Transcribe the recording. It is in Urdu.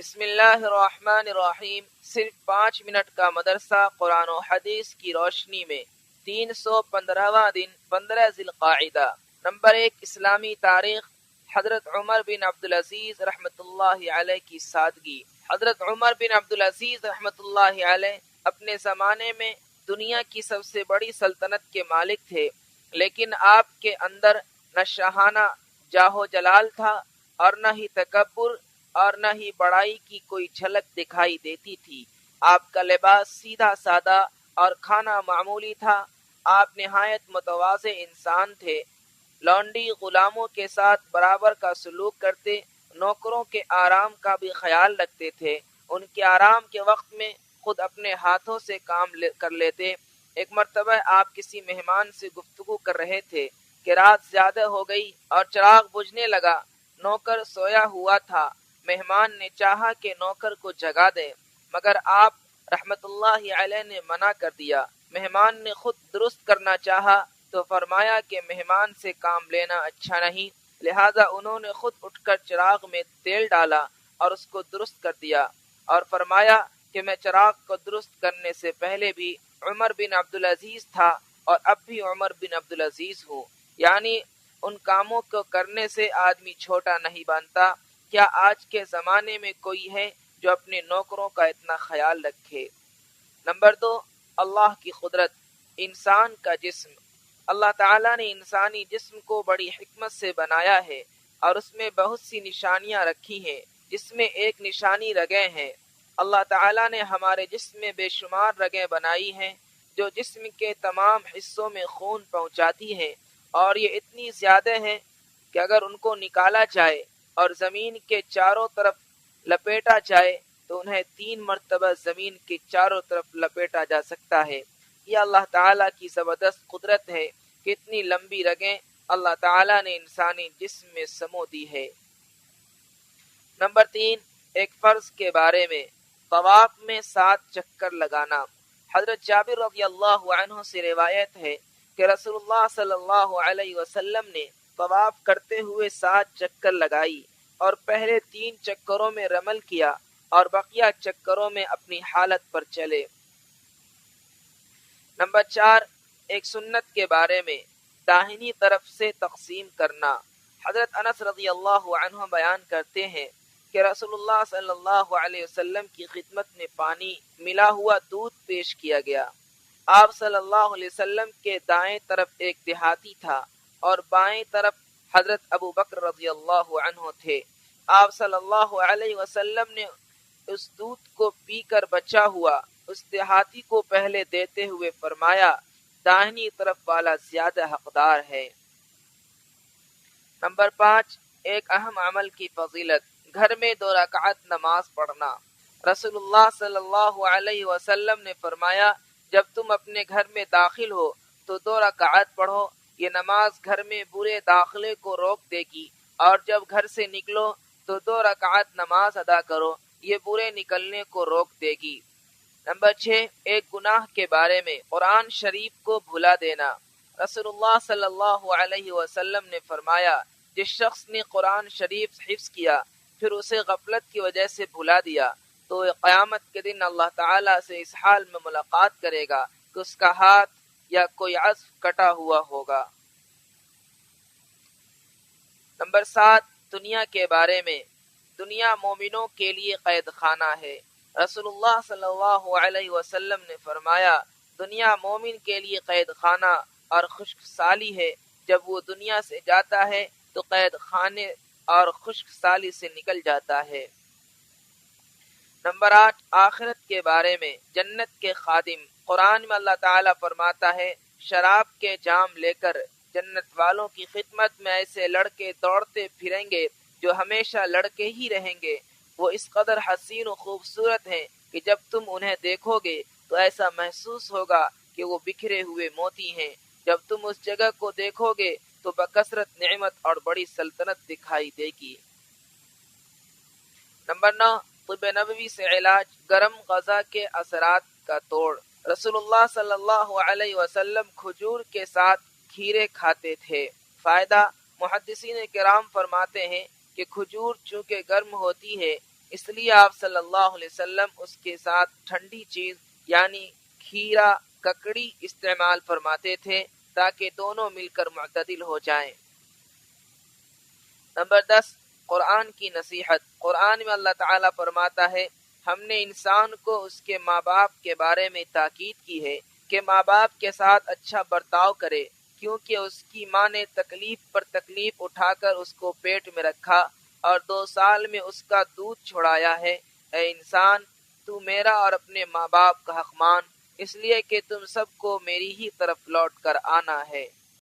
بسم اللہ الرحمن الرحیم۔ صرف 5 منٹ کا مدرسہ قرآن و حدیث کی روشنی میں 315واں دن 15 ذی القاعدہ۔ نمبر 1، اسلامی تاریخ۔ حضرت عمر بن عبدالعزیز رحمۃ اللہ علیہ کی سادگی۔ حضرت عمر بن عبدالعزیز رحمۃ اللہ علیہ اپنے زمانے میں دنیا کی سب سے بڑی سلطنت کے مالک تھے، لیکن آپ کے اندر نہ شاہانہ جاہ و جلال تھا اور نہ ہی تکبر اور نہ ہی بڑائی کی کوئی جھلک دکھائی دیتی تھی۔ آپ کا لباس سیدھا سادہ اور کھانا معمولی تھا۔ آپ نہایت متواضع انسان تھے۔ لونڈی غلاموں کے ساتھ برابر کا سلوک کرتے، نوکروں کے آرام کا بھی خیال رکھتے تھے۔ ان کے آرام کے وقت میں خود اپنے ہاتھوں سے کام کر لیتے۔ ایک مرتبہ آپ کسی مہمان سے گفتگو کر رہے تھے کہ رات زیادہ ہو گئی اور چراغ بجھنے لگا۔ نوکر سویا ہوا تھا۔ مہمان نے چاہا کہ نوکر کو جگا دے، مگر آپ رحمت اللہ علیہ نے منع کر دیا۔ مہمان نے خود درست کرنا چاہا تو فرمایا کہ مہمان سے کام لینا اچھا نہیں، لہذا انہوں نے خود اٹھ کر چراغ میں تیل ڈالا اور اس کو درست کر دیا، اور فرمایا کہ میں چراغ کو درست کرنے سے پہلے بھی عمر بن عبدالعزیز تھا اور اب بھی عمر بن عبدالعزیز ہوں۔ یعنی ان کاموں کو کرنے سے آدمی چھوٹا نہیں بنتا۔ کیا آج کے زمانے میں کوئی ہے جو اپنے نوکروں کا اتنا خیال رکھے؟ نمبر 2، اللہ کی قدرت۔ انسان کا جسم۔ اللہ تعالیٰ نے انسانی جسم کو بڑی حکمت سے بنایا ہے اور اس میں بہت سی نشانیاں رکھی ہیں، جس میں ایک نشانی رگیں ہیں۔ اللہ تعالیٰ نے ہمارے جسم میں بے شمار رگیں بنائی ہیں جو جسم کے تمام حصوں میں خون پہنچاتی ہیں، اور یہ اتنی زیادہ ہیں کہ اگر ان کو نکالا جائے اور زمین کے چاروں طرف لپیٹا جائے تو انہیں 3 مرتبہ زمین کے چاروں طرف لپیٹا جا سکتا ہے۔ یہ اللہ تعالیٰ کی زبردست قدرت ہے کہ اتنی لمبی رگیں اللہ تعالیٰ نے انسانی جسم میں سمو دی ہے۔ نمبر 3، ایک فرض کے بارے میں۔ طواف میں 7 چکر لگانا۔ حضرت جابر رضی اللہ عنہ سے روایت ہے کہ رسول اللہ صلی اللہ علیہ وسلم نے طواف کرتے ہوئے 7 چکر لگائی اور پہلے 3 چکروں میں رمل کیا اور بقیہ چکروں میں اپنی حالت پر چلے۔ نمبر 4، ایک سنت کے بارے میں۔ داہنی طرف سے تقسیم کرنا۔ حضرت انس رضی اللہ عنہ بیان کرتے ہیں کہ رسول اللہ صلی اللہ علیہ وسلم کی خدمت میں پانی ملا ہوا دودھ پیش کیا گیا۔ آپ صلی اللہ علیہ وسلم کے دائیں طرف ایک دیہاتی تھا اور بائیں طرف حضرت ابو بکر رضی اللہ عنہ تھے۔ آپ صلی اللہ علیہ وسلم نے اس دودھ کو پی کر بچا ہوا اس دیہاتی کو پہلے دیتے ہوئے فرمایا، داہنی طرف والا زیادہ حقدار ہے۔ نمبر 5، ایک اہم عمل کی فضیلت۔ گھر میں 2 رکعت نماز پڑھنا۔ رسول اللہ صلی اللہ علیہ وسلم نے فرمایا، جب تم اپنے گھر میں داخل ہو تو 2 رکعت پڑھو، یہ نماز گھر میں برے داخلے کو روک دے گی، اور جب گھر سے نکلو تو 2 رکعت نماز ادا کرو، یہ برے نکلنے کو روک دے گی۔ نمبر 6، ایک گناہ کے بارے میں۔ قرآن شریف کو بھلا دینا۔ رسول اللہ صلی اللہ علیہ وسلم نے فرمایا، جس شخص نے قرآن شریف حفظ کیا پھر اسے غفلت کی وجہ سے بھلا دیا تو قیامت کے دن اللہ تعالیٰ سے اس حال میں ملاقات کرے گا کہ اس کا ہاتھ یا کوئی عضو کٹا ہوا ہوگا۔ نمبر 7، دنیا کے بارے میں۔ دنیا مومنوں کے لیے قید خانہ ہے۔ رسول اللہ صلی اللہ علیہ وسلم نے فرمایا، دنیا مومن کے لیے قید خانہ اور خشک سالی ہے۔ جب وہ دنیا سے جاتا ہے تو قید خانے اور خشک سالی سے نکل جاتا ہے۔ نمبر 8، آخرت کے بارے میں۔ جنت کے خادم۔ قرآن میں اللہ تعالیٰ فرماتا ہے، شراب کے جام لے کر جنت والوں کی خدمت میں ایسے لڑکے دوڑتے پھریں گے جو ہمیشہ لڑکے ہی رہیں گے۔ وہ اس قدر حسین و خوبصورت ہیں کہ جب تم انہیں دیکھو گے تو ایسا محسوس ہوگا کہ وہ بکھرے ہوئے موتی ہیں۔ جب تم اس جگہ کو دیکھو گے تو بکثرت نعمت اور بڑی سلطنت دکھائی دے گی۔ نمبر 9، طب نبوی سے علاج۔ گرم غذا کے اثرات کا توڑ۔ رسول اللہ صلی اللہ علیہ وسلم کھجور کے ساتھ کھیرے کھاتے تھے۔ فائدہ، محدثین کرام فرماتے ہیں کہ کھجور چونکہ گرم ہوتی ہے اس لیے آپ صلی اللہ علیہ وسلم اس کے ساتھ ٹھنڈی چیز یعنی کھیرا ککڑی استعمال فرماتے تھے تاکہ دونوں مل کر معتدل ہو جائیں۔ نمبر 10، قرآن کی نصیحت۔ قرآن میں اللہ تعالیٰ فرماتا ہے ہم نے انسان کو اس کے ماں باپ کے بارے میں تاکید کی ہے کہ ماں باپ کے ساتھ اچھا برتاؤ کرے، کیونکہ اس کی ماں نے تکلیف پر تکلیف اٹھا کر اس کو پیٹ میں رکھا اور 2 سال میں اس کا دودھ چھڑایا ہے۔ اے انسان، تو میرا اور اپنے ماں باپ کا حق مان، اس لیے کہ تم سب کو میری ہی طرف لوٹ کر آنا ہے۔